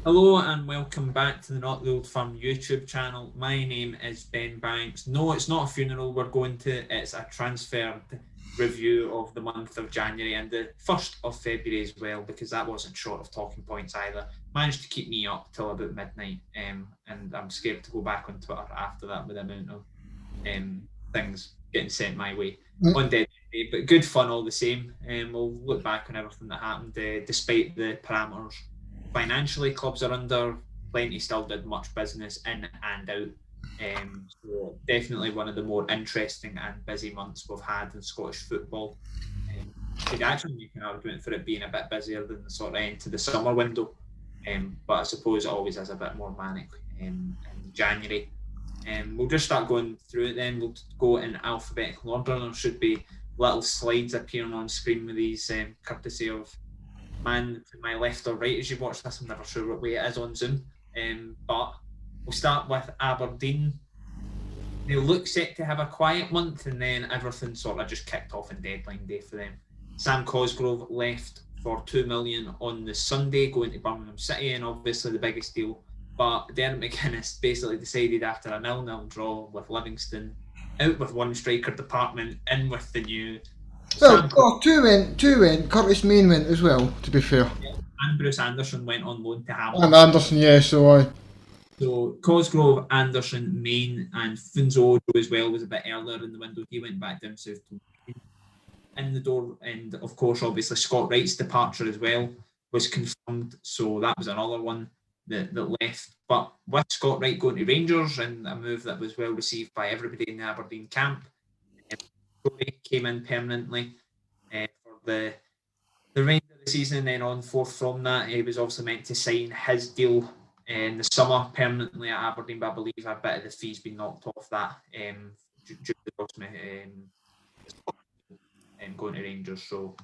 Hello and welcome back to the Not the Old Firm YouTube channel. My name is Ben Banks. No, it's not a funeral we're going to, it's a transferred review of the month of January and the 1st of February as well, because that wasn't short of talking points either. Managed to keep me up till about midnight, and I'm scared to go back on Twitter after that with the amount of things getting sent my way on dead day. But good fun all the same. We'll look back on everything that happened, despite the parameters. Financially, clubs are under plenty, still did much business in and out. So definitely one of the more interesting and busy months we've had in Scottish football. Could actually make an argument for it being a bit busier than the sort of end to the summer window. But I suppose it always is a bit more manic in January. We'll just start going through it then. We'll go in alphabetical order. There should be little slides appearing on screen with these, courtesy of man to my left or right as you watch this. I'm never sure what way it is on Zoom. But we'll start with Aberdeen. They look set to have a quiet month, and then everything sort of just kicked off on deadline day for them. Sam Cosgrove left for $2 million on the Sunday, going to Birmingham City, and obviously the biggest deal. But Derek McInnes basically decided after a 0-0 draw with Livingston, out with one striker department, in with the new. Well, two went. Curtis Main went as well, to be fair. And Bruce Anderson went on loan to And Hamilton. Anderson, yeah, so I. So Cosgrove, Anderson, Main, and Funzo as well was a bit earlier in the window. He went back down south to in the door, and of course, obviously Scott Wright's departure as well was confirmed. So that was another one that left. But with Scott Wright going to Rangers, and a move that was well received by everybody in the Aberdeen camp, came in permanently for the remainder of the season, and then on forth from that, he was obviously meant to sign his deal in the summer permanently at Aberdeen, but I believe a bit of the fees been knocked off that due to going to Rangers. So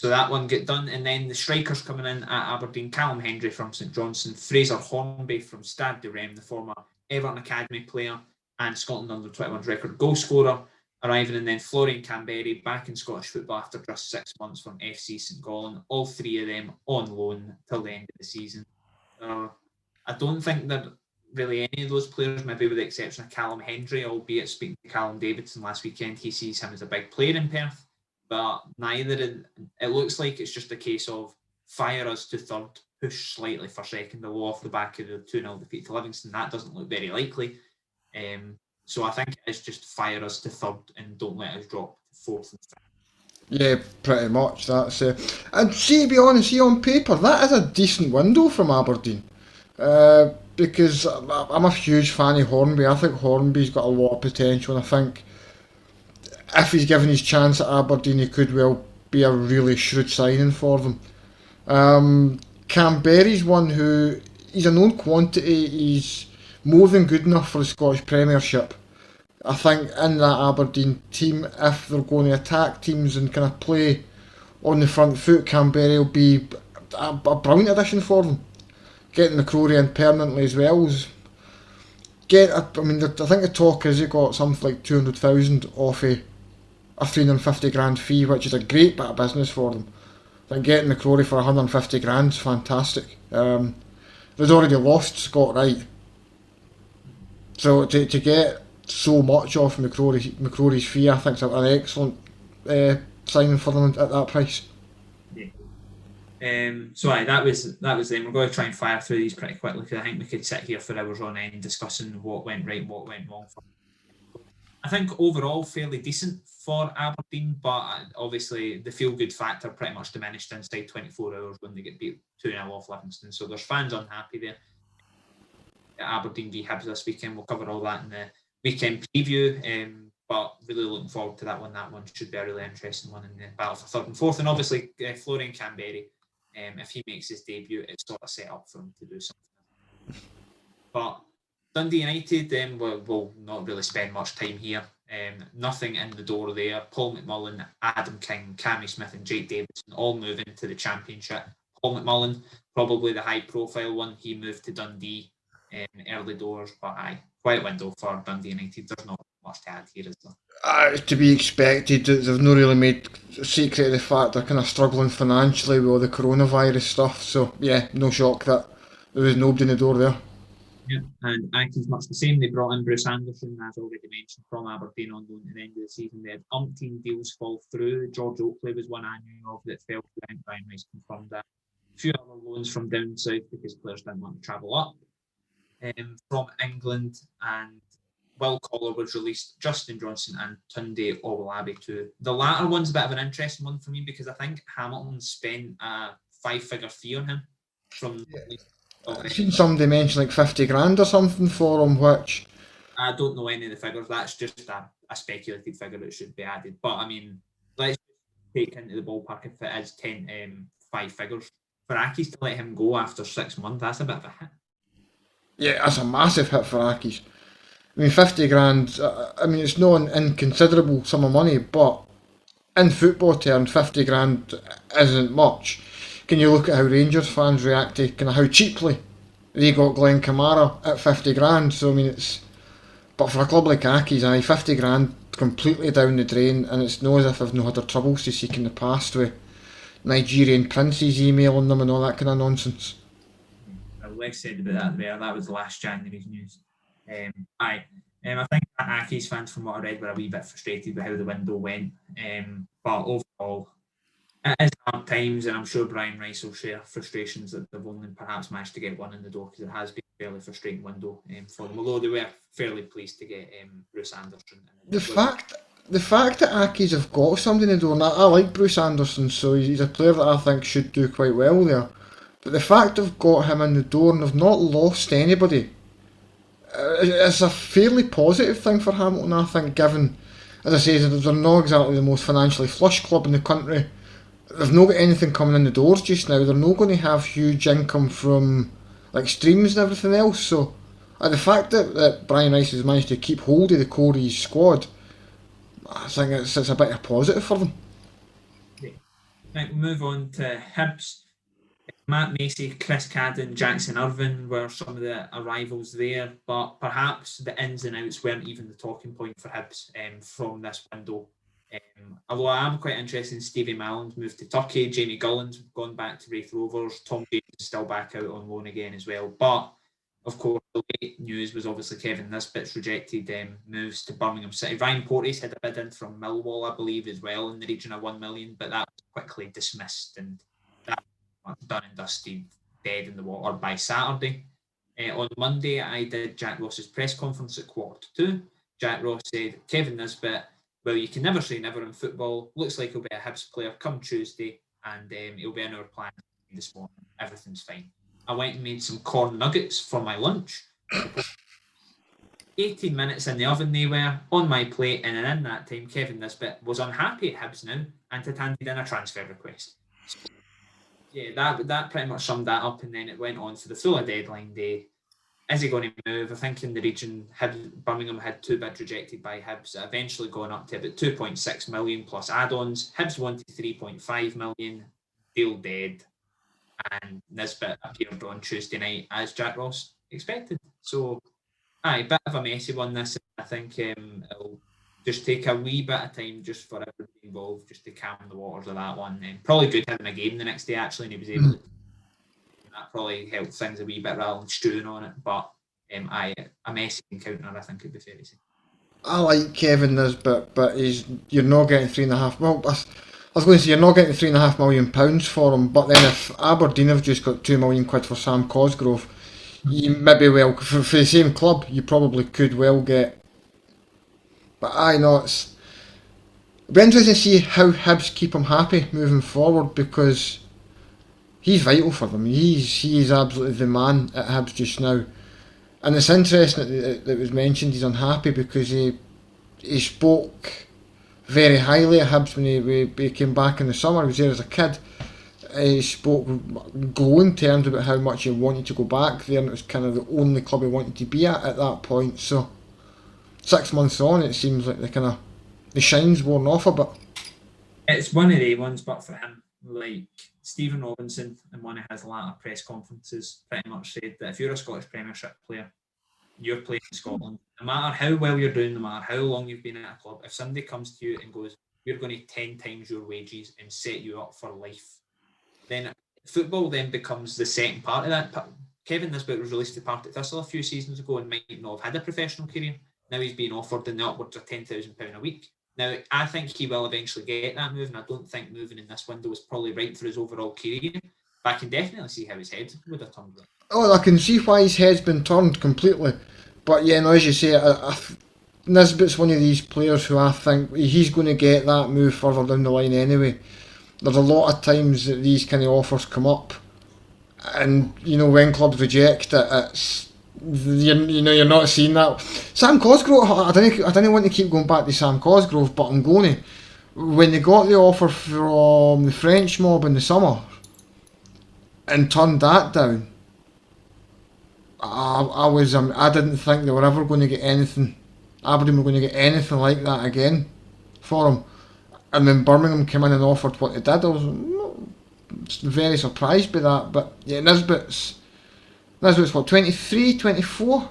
that one get done, and then the strikers coming in at Aberdeen: Callum Hendry from St Johnstone, Fraser Hornby from Stade de Reims, the former Everton Academy player and Scotland under-21's record goal scorer, arriving, and then Florian Camberry back in Scottish football after just 6 months from FC St Gallen. All three of them on loan till the end of the season. I don't think that really any of those players, maybe with the exception of Callum Hendry, albeit speaking to Callum Davidson last weekend, he sees him as a big player in Perth. But neither, it looks like it's just a case of fire us to third, push slightly for second, although off the back of the 2-0 defeat to Livingston, that doesn't look very likely. So I think it's just fire us to third and don't let us drop to fourth and fifth. Yeah, pretty much. That's it. And see, to be honest, on paper, that is a decent window from Aberdeen. Because I'm a huge fan of Hornby. I think Hornby's got a lot of potential, and I think if he's given his chance at Aberdeen, he could well be a really shrewd signing for them. Camberry's one who he's a known quantity. He's more than good enough for the Scottish Premiership. I think in that Aberdeen team, if they're going to attack teams and kind of play on the front foot, Camberry will be a brilliant addition for them. Getting the Crowley in permanently as well. I think the talk is he got something like 200,000 off a 350 grand fee, which is a great bit of business for them. I think getting the Crowley for 150 grand is fantastic. They'd already lost Scott Wright, so to get so much off McCrory's fee, I think it's an excellent signing for them at that price. That was them. We're going to try and fire through these pretty quickly because I think we could sit here for hours on end discussing what went right, what went wrong. I think overall fairly decent for Aberdeen, but obviously the feel-good factor pretty much diminished inside 24 hours when they get beat 2-0 off Livingston. So there's fans unhappy there. Aberdeen v Hibs this weekend. We'll cover all that in the weekend preview. But really looking forward to that one. That one should be a really interesting one in the battle for third and fourth. And obviously Florian Camberry, if he makes his debut, it's sort of set up for him to do something. But Dundee United, will not really spend much time here. Nothing in the door there. Paul McMullen, Adam King, Cammy Smith and Jake Davidson all move into the Championship. Paul McMullen, probably the high-profile one. He moved to Dundee early doors, but quiet window for Dundee United. There's not much to add here, is there? To be expected. They've not really made a secret of the fact they're kind of struggling financially with all the coronavirus stuff. So yeah, no shock that there was nobody in the door there. Yeah, and Aki's much the same. They brought in Bruce Anderson, as already mentioned, from Aberdeen on loan at the end of the season. They had umpteen deals fall through. George Oakley was one I knew of that fell through. Brian Rice confirmed that. A few other loans from down south because players didn't want to travel up. From England, and Will Collar was released, Justin Johnson and Tunde Owolabi too. The latter one's a bit of an interesting one for me because I think Hamilton spent a 5-figure fee on him from. I've seen somebody mention like 50 grand or something for him, which I don't know any of the figures. That's just a speculative figure that should be added. But I mean, let's take into the ballpark if it is 5 figures. For Akis to let him go after 6 months, that's a bit of a hit. yeah, that's a massive hit for Aki's. I mean, 50 grand, I mean, it's not an inconsiderable sum of money, but in football terms, 50 grand isn't much. Can you look at how Rangers fans react to kind of how cheaply they got Glenn Kamara at 50 grand? So, I mean, it's. But for a club like Aki's, 50 grand completely down the drain, and it's not as if I've no had their troubles to seek in the past with Nigerian princes emailing them and all that kind of nonsense. Lex said about that there. That was last January's news. I think Aki's fans, from what I read, were a wee bit frustrated with how the window went. But overall, it is hard times, and I'm sure Brian Rice will share frustrations that they've only perhaps managed to get one in the door because it has been a fairly frustrating window for them. Although they were fairly pleased to get Bruce Anderson. The fact that Aki's have got somebody in the door, and I like Bruce Anderson, so he's a player that I think should do quite well there. But the fact they've got him in the door and they've not lost anybody, it's a fairly positive thing for Hamilton, I think, given, as I say, they're not exactly the most financially flush club in the country. They've not got anything coming in the doors just now. They're not going to have huge income from like streams and everything else. So the fact that Brian Rice has managed to keep hold of the core of his squad, I think it's a bit of a positive for them. Right, we'll move on to Hibs. Matt Macy, Chris Cadden, Jackson Irvine were some of the arrivals there, but perhaps the ins and outs weren't even the talking point for Hibs from this window. Although I am quite interested in Stevie Mallin's moved to Turkey, Jamie Gullen's gone back to Wraith Rovers, Tom James is still back out on loan again as well. But of course, the late news was obviously Kevin Nisbet's rejected moves to Birmingham City. Ryan Porteous had a bid in from Millwall, I believe, as well, in the region of 1 million, but that was quickly dismissed and that was done and dusted, dead in the water by Saturday. On Monday, I did Jack Ross's press conference at 1:45. Jack Ross said, Kevin Nisbet, well, you can never say never in football. Looks like he'll be a Hibs player come Tuesday, and he'll be in our plan this morning. Everything's fine. I went and made some corn nuggets for my lunch. 18 minutes in the oven they were, on my plate, and in that time, Kevin Nisbet was unhappy at Hibs now and had handed in a transfer request. So, yeah, that pretty much summed that up, and then it went on for the full deadline day. Is he going to move? I think in the region, Birmingham had 2 bids rejected by Hibs, eventually gone up to about 2.6 million plus add-ons. Hibs wanted 3.5 million, deal dead, and Nisbet appeared on Tuesday night as Jack Ross expected. So, bit of a messy one this. I think it'll just take a wee bit of time just for everybody involved, just to calm the waters of that one. Probably good having a game the next day actually, and he was able to. That probably helped things a wee bit rather than stewing on it. But a messy encounter, I think it'd be fair to say. I like Kevin Nisbet, but you're not getting £3.5. Well, I was going to say you're not getting £3.5 million for him, but then if Aberdeen have just got £2 million for Sam Cosgrove, you maybe well for the same club you probably could well get. But I know it'll be interesting to see how Hibs keep him happy moving forward because he's vital for them. He is absolutely the man at Hibs just now. And it's interesting that it was mentioned he's unhappy because he spoke very highly of Hibs when he came back in the summer. He was there as a kid. He spoke glowing terms about how much he wanted to go back there, and it was kind of the only club he wanted to be at that point. So 6 months on, it seems like the shine's worn off a bit. It's one of the ones, but for him, like Stephen Robinson in one of his latter press conferences pretty much said that if you're a Scottish Premiership player, you're playing in Scotland, no matter how well you're doing, no matter how long you've been at a club, if somebody comes to you and goes, we're going to 10 times your wages and set you up for life, then football then becomes the second part of that Kevin Nisbet was released to Partick Thistle a few seasons ago and might not have had a professional career. Now he's being offered in the upwards of £10,000 a week. Now, I think he will eventually get that move, and I don't think moving in this window is probably right for his overall career. But I can definitely see how his head would have turned. Oh, I can see why his head's been turned completely. But yeah, no, as you say, Nisbet's one of these players who I think he's going to get that move further down the line anyway. There's a lot of times that these kind of offers come up, and when clubs reject it, it's you're not seeing that. Sam Cosgrove, I didn't want to keep going back to Sam Cosgrove, but I'm going to. When they got the offer from the French mob in the summer and turned that down, I didn't think they were ever going to get anything. Aberdeen were going to get anything like that again for him. And then Birmingham came in and offered what they did. I was very surprised by that. But yeah, Nisbet's what, 23, 24?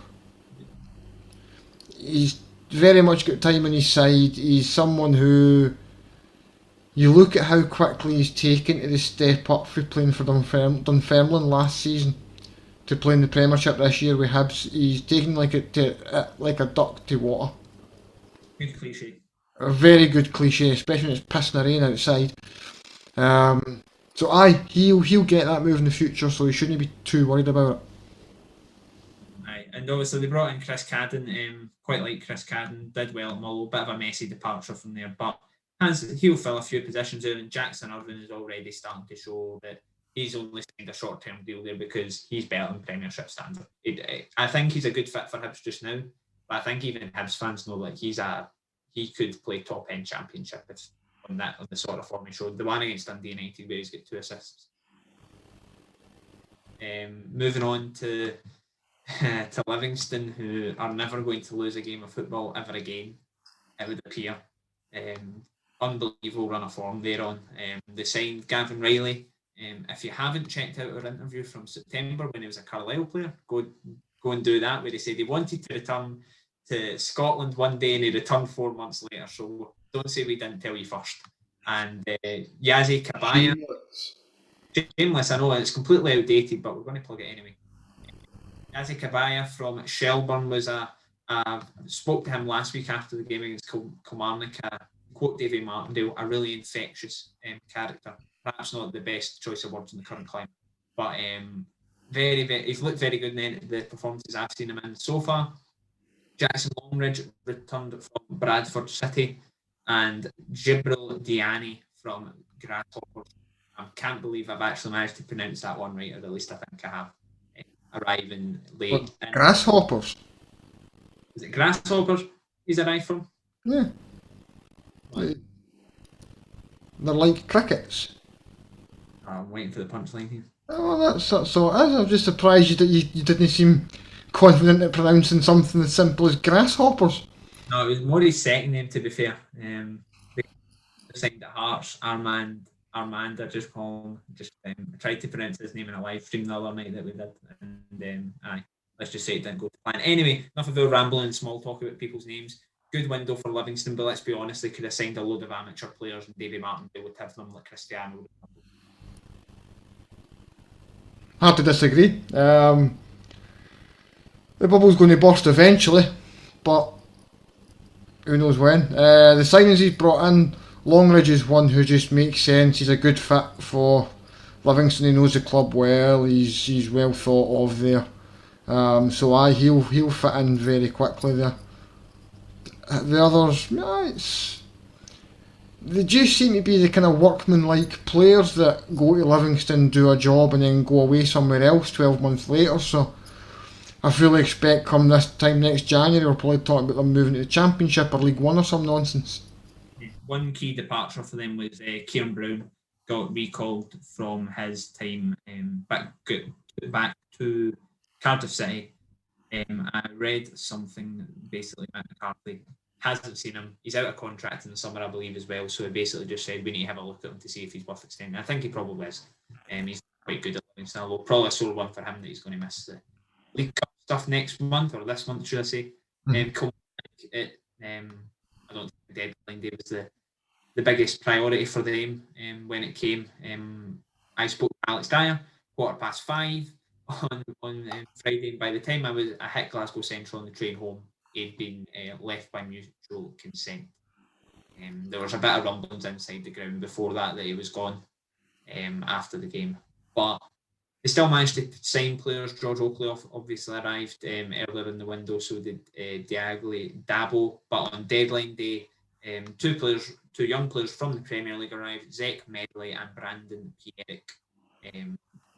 He's very much got time on his side. He's someone who, you look at how quickly he's taken to the step up for playing for Dunfermline last season to playing the Premiership this year with Hibs. He's taken like a duck to water. Good cliche. A very good cliche, especially when it's pissing rain outside. So he'll get that move in the future, so he shouldn't be too worried about it. Aye, and obviously they brought in Chris Cadden. Quite like Chris Cadden, did well at Mull. Bit of a messy departure from there, but he'll fill a few positions there. And Jackson Irvine is already starting to show that he's only signed a short-term deal there because he's better than Premiership standard. I think he's a good fit for Hibs just now, but I think even Hibs fans know that he could play top-end Championship on the sort of form he showed. The one against Dundee United where he's got 2 assists. Moving on to Livingston, who are never going to lose a game of football ever again, it would appear. Unbelievable run of form they're on. They signed Gavin Riley. If you haven't checked out our interview from September when he was a Carlisle player, go and do that, where he said he wanted to return to Scotland one day and he returned 4 months later. So don't say we didn't tell you first. And Yazi Kabaya. Shameless, I know it's completely outdated, but we're going to plug it anyway. Yazi Kabaya from Shelburne was spoke to him last week after the game against Kilmarnock. Quote Davy Martindale, a really infectious character. Perhaps not the best choice of words in the current climate, but very, very, he's looked very good in the performances I've seen him in so far. Jackson Longridge returned from Bradford City, and Jibril Diani from Grasshoppers. I can't believe I've actually managed to pronounce that one right, or at least I think I have. Arriving late. Grasshoppers? Is it Grasshoppers he's arrived from? Yeah. They're like crickets. I'm waiting for the punchline here. Oh, that's so it is. I'm just surprised that you didn't seem confident at pronouncing something as simple as grasshoppers. No, it was more his second name, to be fair. They signed at Hearts, Armand, I just call him. Just tried to pronounce his name in a live stream the other night that we did, and let's just say it didn't go to plan. Anyway, enough of our rambling and small talk about people's names. Good window for Livingston, but let's be honest, they could have signed a load of amateur players, and Davy Martindale would have them like Cristiano. Hard to disagree. The bubble's going to burst eventually, but who knows when. The signings he's brought in, Longridge is one who just makes sense. He's a good fit for Livingston. He knows the club well. He's well thought of there. So he'll fit in very quickly there. The others, they just seem to be the kind of workman-like players that go to Livingston, do a job, and then go away somewhere else 12 months later. So I fully expect come this time next January, we're probably talking about them moving to the Championship or League One or some nonsense. One key departure for them was Kieran Brown got recalled from his time back to Cardiff City. I read something basically Matt McCarthy hasn't seen him. He's out of contract in the summer, I believe, as well. So he basically just said we need to have a look at him to see if he's worth extending. I think he probably is. He's quite good at Livingston. Although probably a sore one for him that he's going to miss the League Cup stuff next month, or this month, should I say? I don't think the deadline day was the biggest priority for them when it came. I spoke to Alex Dyer, 5:15. on Friday. By the time I hit Glasgow Central on the train home, he'd been left by mutual consent. There was a bit of rumblings inside the ground before that he was gone after the game. But they still managed to sign players. George Oakley obviously arrived earlier in the window, so did Dabo. But on deadline day, two young players from the Premier League arrived, Zach Medley and Brandon Pierrick,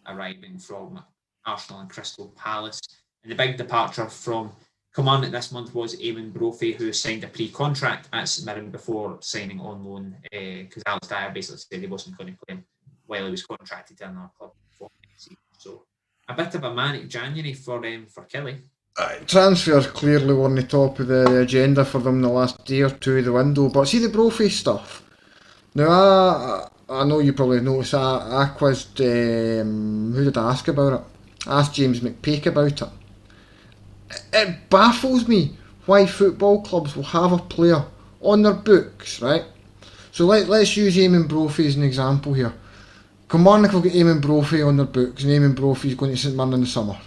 arriving from Arsenal and Crystal Palace. And the big departure from Kilmarnock this month was Eamon Brophy, who signed a pre-contract at St Mirren before signing on loan, because Alex Dyer basically said he wasn't going to play him while he was contracted to another club for next season. So a bit of a manic January for Kelly. Transfers clearly were on the top of the agenda for them the last day or two of the window, but see the Brophy stuff. Now I know you probably noticed I quizzed, who did I ask about it? I asked James McPake about it. It baffles me why football clubs will have a player on their books, right? So let's use Eamon Brophy as an example here. Kilmarnock will get Eamon Brophy on their books, and Eamon Brophy is going to St Mirren in the summer.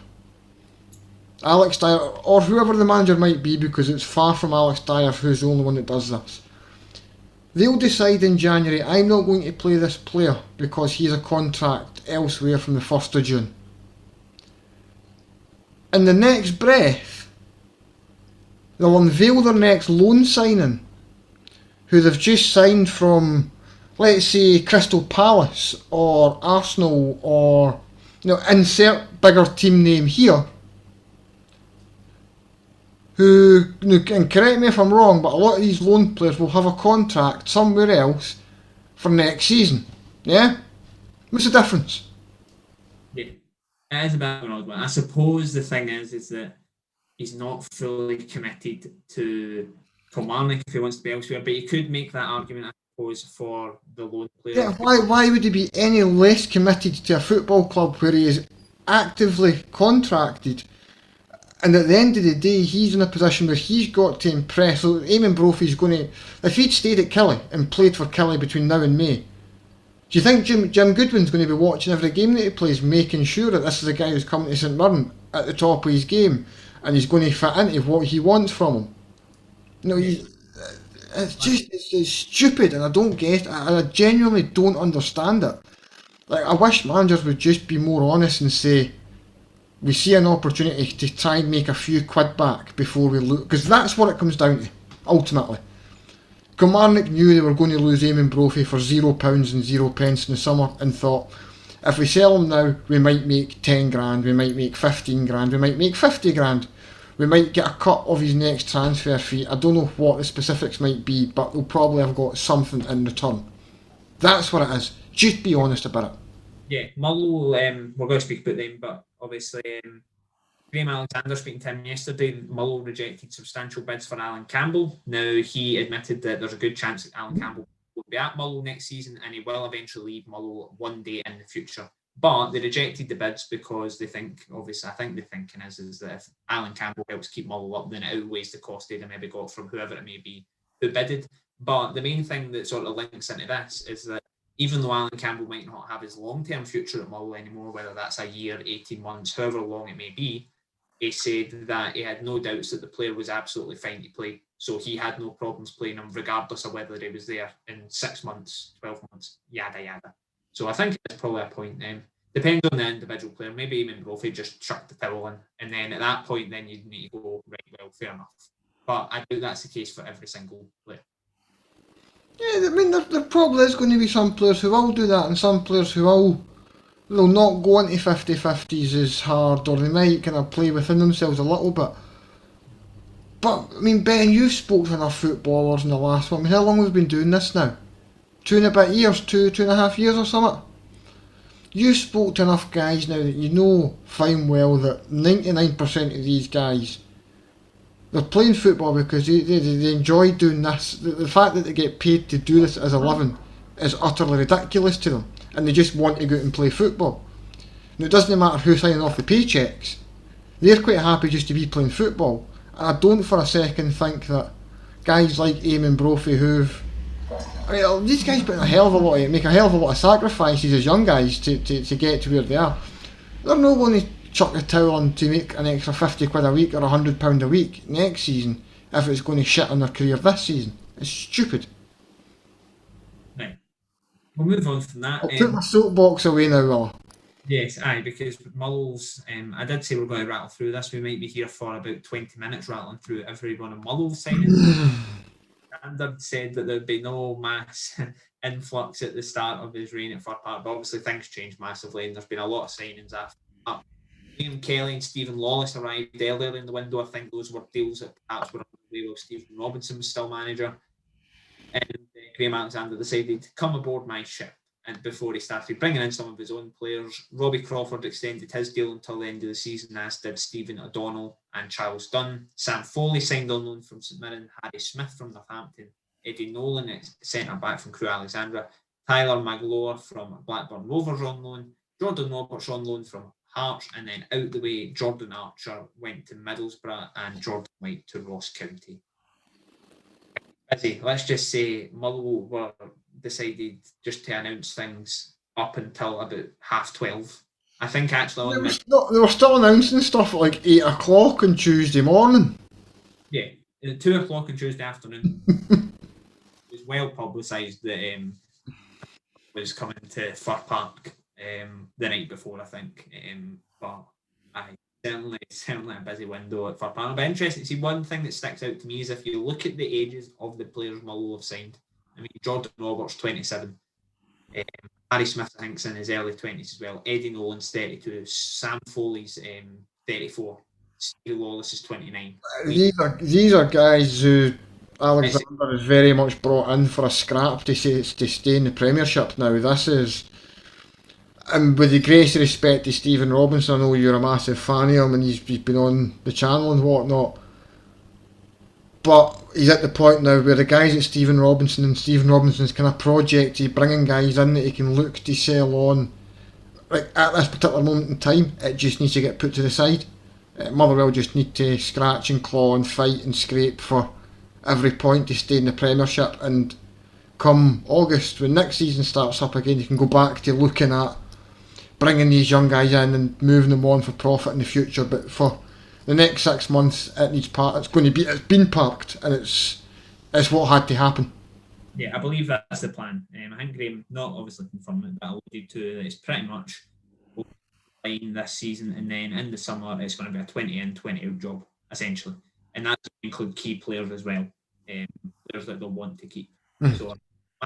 Alex Dyer, or whoever the manager might be, because it's far from Alex Dyer who's the only one that does this. They'll decide in January, I'm not going to play this player because he has a contract elsewhere from the 1st of June. In the next breath, they'll unveil their next loan signing, who they've just signed from, let's say, Crystal Palace or Arsenal, or insert bigger team name here, who, and correct me if I'm wrong, but a lot of these loan players will have a contract somewhere else for next season. Yeah? What's the difference? Yeah, it is a bit of an odd one. I suppose the thing is that he's not fully committed to Kilmarnock if he wants to be elsewhere, but you could make that argument, I suppose, for the loan player. Yeah, why would he be any less committed to a football club where he is actively contracted? And at the end of the day, he's in a position where he's got to impress. So Eamon Brophy's going to, if he'd stayed at Kelly and played for Kelly between now and May, do you think Jim Goodwin's going to be watching every game that he plays, making sure that this is a guy who's coming to St Mirren at the top of his game, and he's going to fit into what he wants from him? It's stupid, and I don't get it. I genuinely don't understand it. Like, I wish managers would just be more honest and say, we see an opportunity to try and make a few quid back before we lose, because that's what it comes down to, ultimately. Kilmarnock knew they were going to lose Eamon Brophy for £0 and 0 pence in the summer, and thought, if we sell him now, we might make 10 grand, we might make 15 grand, we might make 50 grand, we might get a cut of his next transfer fee. I don't know what the specifics might be, but they'll probably have got something in return. That's what it is. Just be honest about it. Yeah, Mullow, we're going to speak about them, but obviously Graham Alexander speaking to him yesterday, Mullow rejected substantial bids for Alan Campbell. Now, he admitted that there's a good chance that Alan Campbell will be at Mullow next season, and he will eventually leave Mullow one day in the future. But they rejected the bids because they think, obviously, I think the thinking is that if Alan Campbell helps keep Mullow up, then it outweighs the cost they'd maybe got from whoever it may be who bidded. But the main thing that sort of links into this is that even though Alan Campbell might not have his long-term future at Mullow anymore, whether that's a year, 18 months, however long it may be, he said that he had no doubts that the player was absolutely fine to play. So he had no problems playing him, regardless of whether he was there in 6 months, 12 months, yada, yada. So I think it's probably a point. Depends on the individual player. Maybe Eamon Brophy just chucked the towel in, and then at that point, then you need to go, right, well, fair enough. But I think that's the case for every single player. Yeah, I mean, there probably is going to be some players who will do that, and some players who will not go into 50-50s as hard, or they might kind of play within themselves a little bit. But, I mean, Ben, you've spoken to enough footballers in the last one. I mean, how long have we been doing this now? 2 and a bit years, 2.5 years or something? You spoke to enough guys now that you know fine well that 99% of these guys, they're playing football because they enjoy doing this. The fact that they get paid to do this as a living is utterly ridiculous to them, and they just want to go out and play football. And it doesn't matter who's signing off the paychecks, they're quite happy just to be playing football. And I don't for a second think that guys like Eamon Brophy, these guys put make a hell of a lot of sacrifices as young guys to get to where they are. They're not going to chuck the towel on to make an extra 50 quid a week or £100 a week next season if it's going to shit on their career this season. It's stupid. Right. We'll move on from that. I'll put my soapbox away now, Will. Yes, aye, because Mull's, I did say we're going to rattle through this. We might be here for about 20 minutes rattling through every one of Mull's signings. Standard said that there'd be no mass influx at the start of his reign at Fir Park, but obviously things changed massively and there's been a lot of signings after that. Liam Kelly and Stephen Lawless arrived earlier in the window. I think those were deals that perhaps were on the way while Stephen Robinson was still manager. And Graham Alexander decided to come aboard my ship. And before he started bringing in some of his own players, Robbie Crawford extended his deal until the end of the season, as did Stephen O'Donnell and Charles Dunn. Sam Foley signed on loan from St Mirren, Harry Smith from Northampton, Eddie Nolan, centre-back from Crewe Alexandra, Tyler Magloire from Blackburn Rovers on loan, Jordan Roberts on loan from Hearts, and then out the way, Jordan Archer went to Middlesbrough and Jordan White to Ross County. Busy. Let's just say Mull were decided just to announce things up until about 12:30. I think actually they were still announcing stuff at like 8 o'clock on Tuesday morning. Yeah, at 2 o'clock on Tuesday afternoon. It was well publicised that was coming to Fir Park the night before, I think. But certainly a busy window at Fir Park. It'll be interesting to see. One thing that sticks out to me is if you look at the ages of the players Mull have signed. I mean, Jordan Roberts, 27. Harry Smith, I think, is in his early 20s as well. Eddie Nolan's 32. Sam Foley's 34. Steve Lawless is 29. These are guys who Alexander is very much brought in for a scrap to stay in the Premiership now. This is... And with the greatest respect to Stephen Robinson, I know you're a massive fan of him and he's been on the channel and whatnot. But he's at the point now where the guys at Stephen Robinson and Stephen Robinson's kind of project, he's bringing guys in that he can look to sell on. Like at this particular moment in time, it just needs to get put to the side. Motherwell just need to scratch and claw and fight and scrape for every point to stay in the Premiership. And come August, when next season starts up again, you can go back to looking at bringing these young guys in and moving them on for profit in the future. But for the next 6 months, it needs it's been parked, and it's what had to happen. Yeah, I believe that's the plan. I think Graham not obviously confirmed it, but alluded to that it's pretty much line this season, and then in the summer it's going to be a 20 in, 20 out job essentially, and that's going to include key players as well, players that they'll want to keep. So a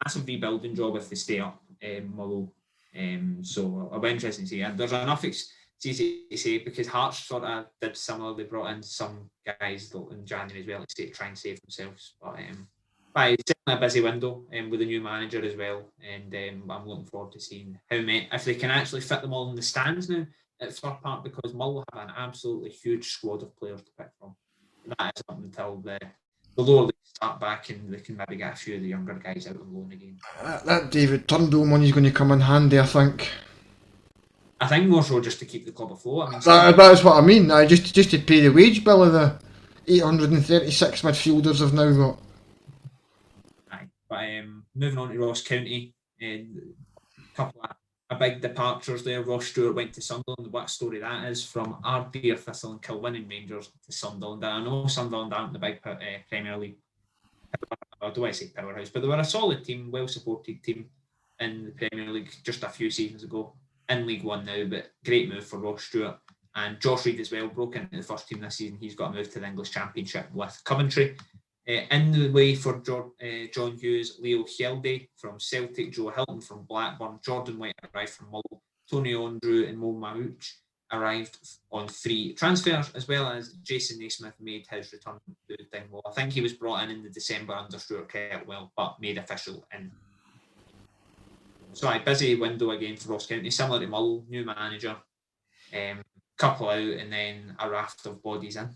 massive rebuilding job if they stay up, Mullow. So I'll be interested to see. And there's enough. It's easy to say because Hearts sort of did similar. They brought in some guys in January as well to try and save themselves. But it's certainly a busy window with a new manager as well. And I'm looking forward to seeing if they can actually fit them all in the stands now at Fir Park, because Mull have an absolutely huge squad of players to pick from. And that is up until the lower leagues start back and they can maybe get a few of the younger guys out on loan again. That David Turnbull money's going to come in handy, I think. I think more so just to keep the club afloat. I mean, that's what I mean. Just to pay the wage bill of the 836 midfielders have now got. Aye, but moving on to Ross County, a couple of big departures there. Ross Stewart went to Sunderland. What a story that is, from Ardea, Thistle and Kilwinning Rangers to Sunderland. I know Sunderland aren't the big Premier League, I don't want to say powerhouse, but they were a solid team, well-supported team in the Premier League just a few seasons ago. In League One now, but great move for Ross Stewart. And Josh Reid as well, broke into the first team this season. He's got a move to the English Championship with Coventry. In the way for John Hughes, Leo Hjelde from Celtic, Joe Hilton from Blackburn, Jordan White arrived from Mull, Tony Andrew and Mo Mahouch arrived on free transfers, as well as Jason Naismith made his return to Dingwall. I think he was brought in the December under Stuart Kettlewell, but made official in. So a busy window again for Ross County, similar to Mull, new manager, couple out and then a raft of bodies in.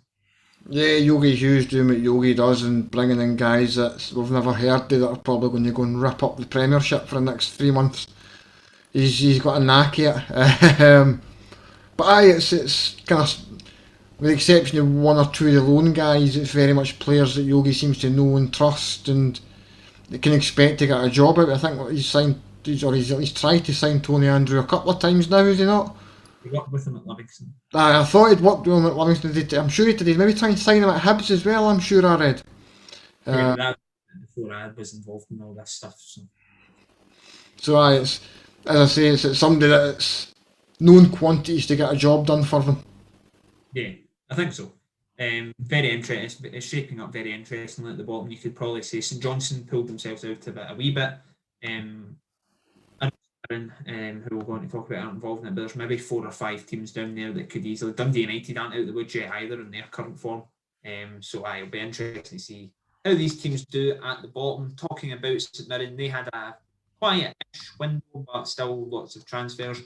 Yeah, Yogi Hughes doing what Yogi does and bringing in guys that we've never heard of that are probably going to go and rip up the Premiership for the next 3 months. He's got a knack at it. But it's kind of, with the exception of one or two of the loan guys, it's very much players that Yogi seems to know and trust and they can expect to get a job out. I think he's at least tried to sign Tony Andrew a couple of times now, is he not? He worked with him at Livingston. I thought he'd worked with him at Livingston. I'm sure he did. He's maybe trying to sign him at Hibs as well, I'm sure I read. Yeah, that before I was involved in all this stuff. So it's, as I say, it's somebody that's known quantities to get a job done for them. Yeah, I think so. Very interesting. It's shaping up very interestingly at the bottom. You could probably say St Johnstone pulled themselves out of it a wee bit. Who we're going to talk about aren't involved in it, but there's maybe 4 or 5 teams down there that could easily. Dundee United aren't out of the woods yet either in their current form. So it'll be interesting to see how these teams do at the bottom. Talking about St Mirren, they had a quiet-ish window, but still lots of transfers.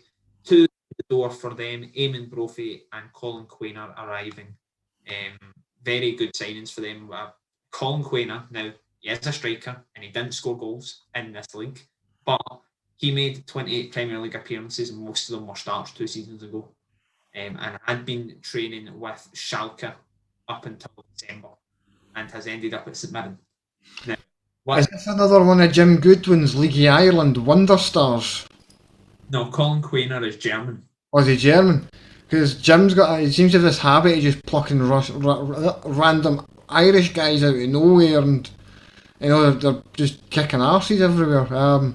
To the door for them, Eamon Brophy and Colin Quain are arriving. Very good signings for them. Colin Quain, now, he is a striker and he didn't score goals in this league, but he made 28 Premier League appearances and most of them were starts 2 seasons ago, and had been training with Schalke up until December and has ended up at St Mirren. Now, is this another one of Jim Goodwin's League of Ireland Wonder Stars? No, Colin Quain is German. Or is he German? Because Jim's he seems to have this habit of just plucking random Irish guys out of nowhere, and you know they're just kicking arses everywhere.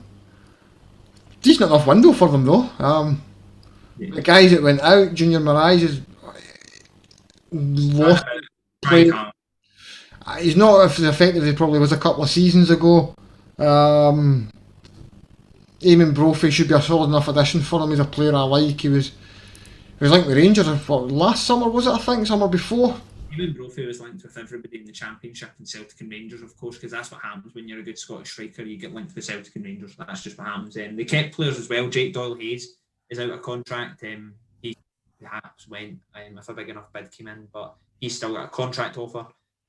Decent enough window for them though. The guys that went out, Junior Marais is lost. He's not as effective as he probably was a couple of seasons ago. Eamon Brophy should be a solid enough addition for him. He's a player I like. He was linked with Rangers last summer, was it? I think summer before. Eamon Brophy was linked with everybody in the Championship and Celtic and Rangers, of course, because that's what happens when you're a good Scottish striker. You get linked with Celtic and Rangers. That's just what happens. They kept players as well. Jake Doyle-Hayes is out of contract. He perhaps went if a big enough bid came in, but he's still got a contract offer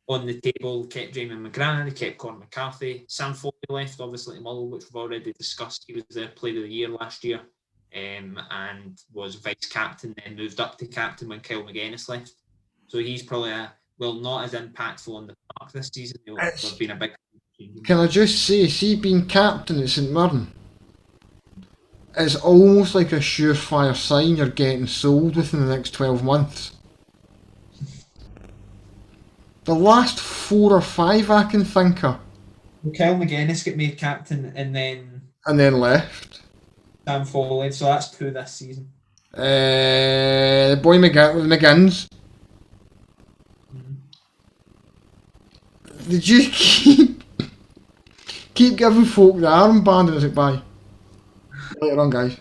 on the table. Kept Jamie McGrath. They kept Conor McCarthy. Sam Foley left, obviously, to Mull, which we've already discussed. He was the Player of the Year last year, and was vice-captain, then moved up to captain when Kyle McGuinness left. So he's probably not as impactful on the park this season. There's been a big change. Can I just say, being captain at St Mirren, it's almost like a surefire sign you're getting sold within the next 12 months. The last 4 or 5 I can think of. Kyle McGuinness got made captain and then left. Sam Foley, so that's 2 this season. The boy McGinns. Did you keep giving folk the armband and is it by? Later on, guys.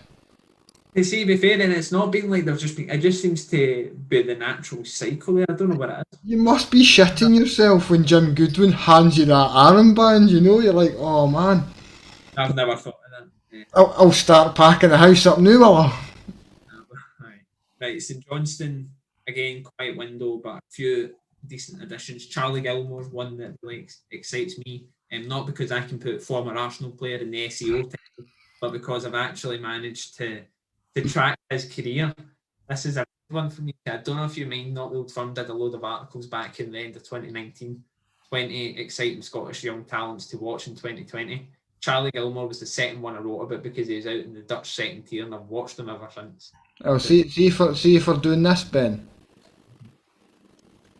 You see, to be fair, and it's not been like they've just been. It just seems to be the natural cycle there. I don't know what it is. You must be shitting yourself when Jim Goodwin hands you that armband. You know, you're like, oh man. I've never thought of that. Yeah. I'll start packing the house up now, will I? Right, St Johnstone again, quiet window, but a few decent additions. Charlie Gilmore's one that really excites me, not because I can put former Arsenal player in the SEO title, but because I've actually managed to track his career. This is a good one for me. I don't know if you mind, Not the Old Firm did a load of articles back in the end of 2019. 20 exciting Scottish young talents to watch in 2020. Charlie Gilmore was the second one I wrote about because he was out in the Dutch second tier, and I've watched him ever since. Oh, see if we're doing this, Ben.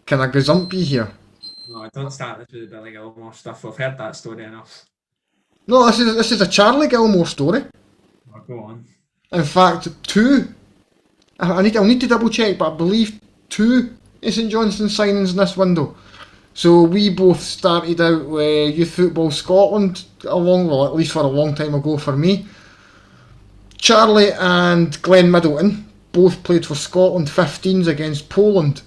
Can I gazump you here? No, I don't start this with the Billy Gilmore stuff. I've heard that story enough. No, this is a Charlie Gilmore story. Oh, go on. In fact, 2. I'll need to double check, but I believe 2 St Johnstone signings in this window. So we both started out with Youth Football Scotland at least for a long time ago for me. Charlie and Glenn Middleton both played for Scotland 15s against Poland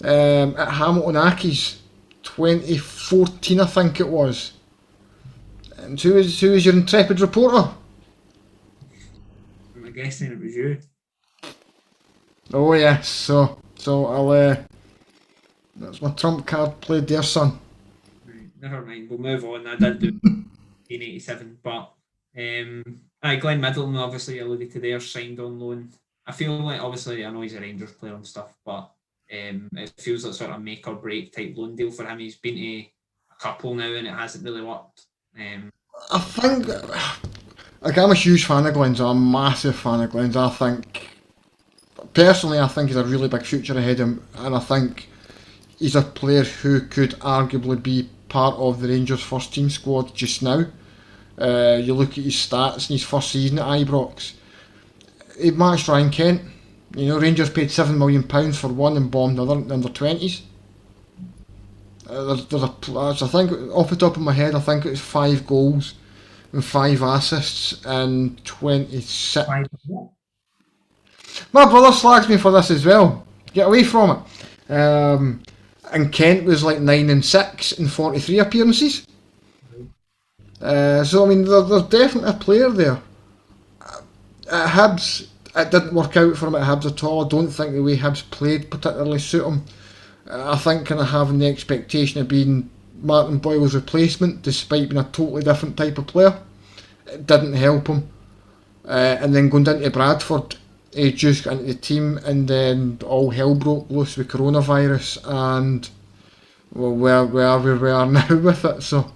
at Hamilton Accies 2014, I think it was. And who is your intrepid reporter? I'm guessing it was you. Oh yes, so I'll that's my trump card played there, son. Right, never mind, we'll move on. I did do 1987, but Glenn Middleton, obviously alluded to there, signed on loan. I feel like, obviously, I know he's a Rangers player and stuff, but it feels like sort of make or break type loan deal for him. He's been to a couple now and it hasn't really worked. I think, like, I'm a huge fan of Glenn's. I'm a massive fan of Glenn's. I think personally, I think he's a really big future ahead of him, and I think he's a player who could arguably be part of the Rangers first team squad just now. You look at his stats in his first season at Ibrox. He matched Ryan Kent. You know, Rangers paid £7 million for one and bombed the other in their 20s. I think, off the top of my head, I think it was 5 goals and 5 assists and 26. My brother slags me for this as well. Get away from it. And Kent was like 9 and 6 in 43 appearances. So I mean, there's definitely a player there. At Hibs, it didn't work out for him at Hibs at all. I don't think the way Hibs played particularly suit him. I think kind of having the expectation of being Martin Boyle's replacement, despite being a totally different type of player, it didn't help him. And then going down to Bradford, he just got into the team, and then all hell broke loose with coronavirus, and well, where we are now with it. So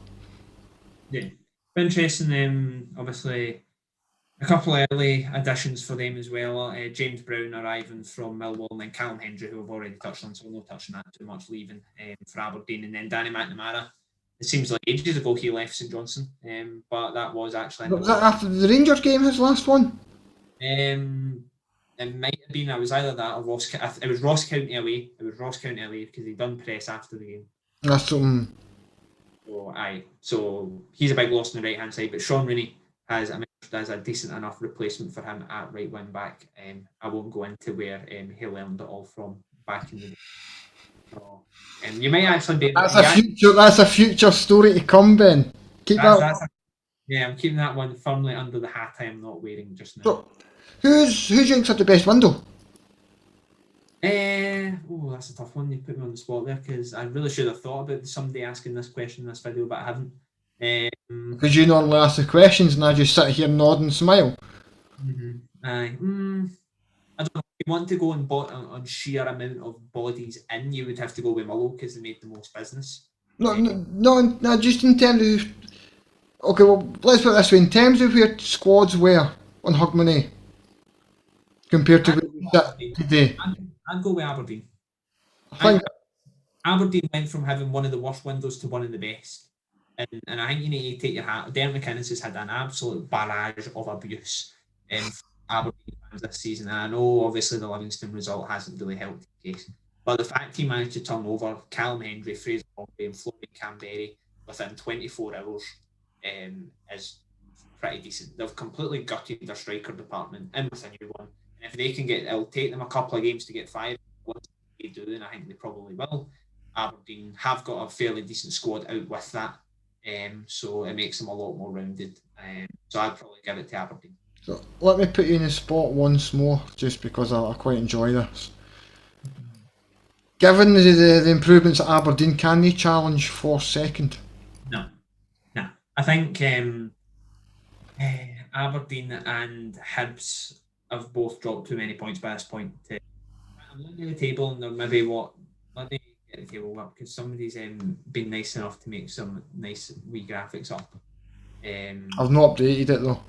yeah, interesting. Obviously, a couple of early additions for them as well. James Brown arriving from Millwall, and then Callum Hendry, who I've already touched on, so we'll not touch on that too much, leaving for Aberdeen, and then Danny McNamara. It seems like ages ago he left St Johnstone, but that was actually... Was that after the Rangers game, his last one? It might have been. It was either that or Ross. It was Ross County away. It was Ross County away because he'd done press after the game. That's something. So so he's a big loss on the right hand side. But Sean Rooney has a decent enough replacement for him at right wing back. I won't go into where he learned it all from back in the day. So, you might actually be. That's a future story to come, Ben. Keep that. I'm keeping that one firmly under the hat I am not wearing just now. So, who's Jinx had the best window? That's a tough one. You put me on the spot there because I really should have thought about somebody asking this question in this video, but I haven't. Because you normally ask the questions and I just sit here nod and smile. I don't know. If you want to go on sheer amount of bodies in, you would have to go with Mullow because they made the most business. No, just in terms of... Okay, well, let's put it this way. In terms of where squads were on Hogmanay compared to where we sit today. I'd go with Aberdeen. I think Aberdeen went from having one of the worst windows to one of the best. And I think you need to take your hat. Derek McInnes has had an absolute barrage of abuse from Aberdeen fans this season. And I know, obviously, the Livingston result hasn't really helped the case. But the fact he managed to turn over Callum Hendry, Fraser Bombay and Florian Canberry within 24 hours is pretty decent. They've completely gutted their striker department in with a new one. And if they can it'll take them a couple of games to get 5. Once they do, and I think they probably will. Aberdeen have got a fairly decent squad out with that. So it makes them a lot more rounded. So I'd probably give it to Aberdeen. So let me put you in the spot once more, just because I quite enjoy this. Given the improvements at Aberdeen, can they challenge for second? No. I think Aberdeen and Hibs have both dropped too many points by this point. I'm looking at the table and they're maybe let me get the table up because somebody's been nice enough to make some nice wee graphics up. I've not updated it though.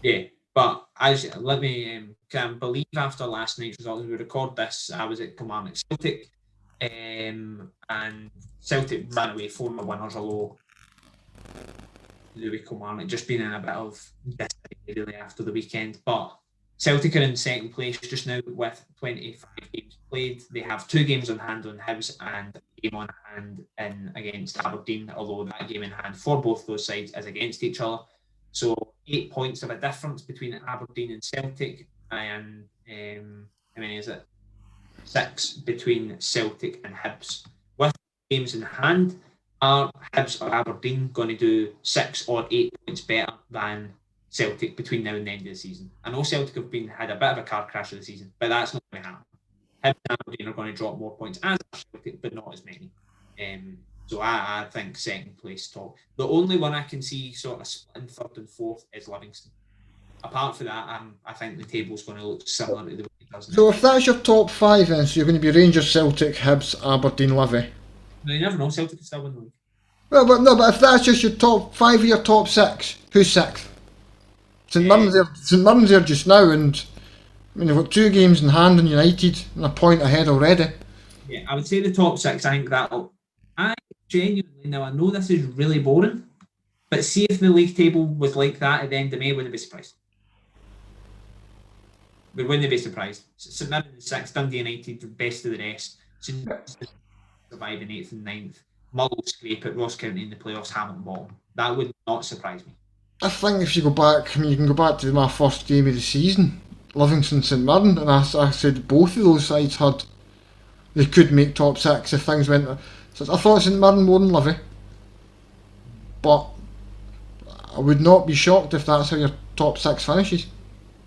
Yeah, but let me can believe after last night's result, as we record this, I was at Kilmarnock Celtic, and Celtic ran away 4-0 winners although Louis Kilmarnock just been in a bit of disarray really after the weekend, but Celtic are in second place just now with 25 games played. They have 2 games on hand on Hibs and a game on hand against Aberdeen, although that game in hand for both those sides is against each other. So 8 points of a difference between Aberdeen and Celtic, and how many is it? 6 between Celtic and Hibs. With games in hand, are Hibs or Aberdeen going to do 6 or 8 points better than Celtic between now and the end of the season? I know Celtic have had a bit of a car crash of the season, but that's not going to happen. Hibs and Aberdeen are going to drop more points as Celtic, but not as many. So I think second place top. The only one I can see sort of splitting third and fourth is Livingston. Apart from that, I think the table's going to look similar to the way it does now. So if that's your top 5 then, so you're going to be Rangers, Celtic, Hibs, Aberdeen, Livy. No, you never know, Celtic can still win the league. Well, but if that's just your top 5 of your top 6, who's 6th? St Mirren's there just now, and I mean, they've got 2 games in hand on United and a point ahead already. Yeah, I would say the top 6. I think that'll. I genuinely now I know this is really boring, but see if the league table was like that at the end of May, wouldn't be surprised. We wouldn't be surprised. St Mirren in 6th, Dundee United the best of the rest. St surviving 8th and 9th. Mull scrape at Ross County in the playoffs, Hamilton bottom. That would not surprise me. I think if you go back, I mean, you can go back to my first game of the season, Livingston St Mirren, and I said both of those sides they could make top 6 if things went. So I thought St Mirren more than Livy, but I would not be shocked if that's how your top 6 finishes.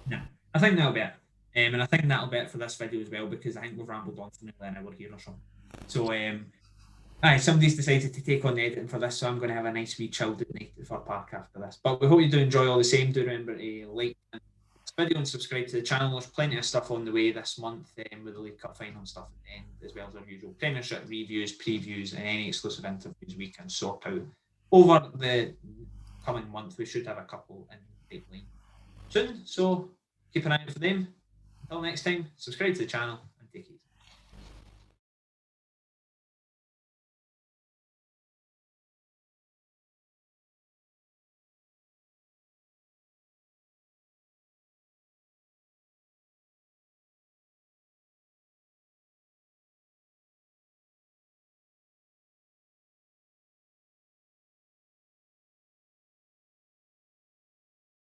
No, I think that'll be it. And I think that'll be it for this video as well, because I think we've rambled on for nearly an hour here or so. So, somebody's decided to take on the editing for this, so I'm going to have a nice wee chilled night for Park after this. But we hope you do enjoy all the same. Do remember to like this video and subscribe to the channel. There's plenty of stuff on the way this month with the League Cup final and stuff at the end, as well as our usual Premiership reviews, previews, and any exclusive interviews we can sort out over the coming month. We should have a couple in pipeline soon, so keep an eye out for them. Until next time, subscribe to the channel.